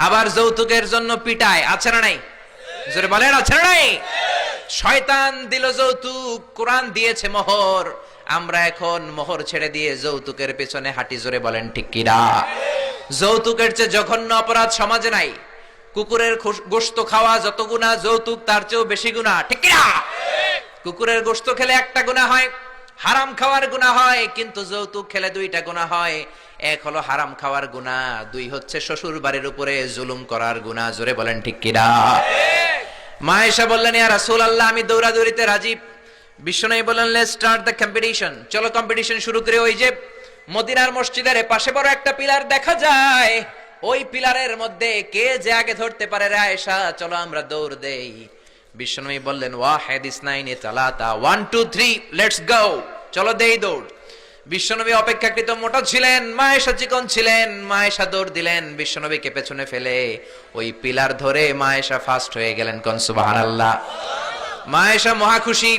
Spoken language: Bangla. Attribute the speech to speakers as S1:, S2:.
S1: আবার যৌতুকের জন্য পিটায়, আছে না নাই? জোরে বলেন, আছে না নাই? শয়তান দিল যৌতুক, কোরআন দিয়েছে মোহর। আমরা এখন মোহর ছেড়ে দিয়ে যৌতুকের পেছনে হাঁটি। জোরে বলেন ঠিক কিনা? যৌতুকের চেয়ে জঘন্য অপরাধ সমাজে নাই। কুকুরের গোশত খাওয়া যত গুনাহ, যৌতুক তার চেয়েও বেশি গুনাহ, ঠিক কিনা? কুকুরের গোশত খেলে একটা গুনাহ হয়, হারাম খাওয়ার গুনাহ হয়, কিন্তু যৌতুক খেলে দুইটা গুনাহ হয়। এক হলো হারাম খাওয়ার গুনাহ, দুই হচ্ছে শ্বশুর বাড়ির উপরে জুলুম করার গুনাহ। জোরে বলেন ঠিক কিনা? মা আয়েশা বললেন, ইয়া রাসূলুল্লাহ, আমি দৌড়াদৌড়িতে রাজি। বিশ্বনবী বললেন, লেটস স্টার্ট দ্য কম্পিটিশন, চলো কম্পিটিশন শুরু করে। ওই যে মদিনার মসজিদের পাশে বড় একটা পিলার দেখা যায়, ওই পিলারের মধ্যে কে যে আগে ধরতে পারে রে আয়েশা, চলো আমরা দৌড় দেই। বিশ্বনবী বললেন, ওয়াহিদ ইসনাইনি তালাতা, 1 2 3 লেটস গো, চলো দেই দৌড়। বিশ্বনবী অপেক্ষাকৃত মোটা ছিলেন, মা আয়েশা চিকন ছিলেন। মা আয়েশা দৌড় দিলেন, বিশ্বনবীকে পেছনে ফেলে ওই পিলার ধরে মা আয়েশা ফার্স্ট হয়ে গেলেন। কোন সুবহানাল্লাহ। মা আয়েশা মহা খুশি।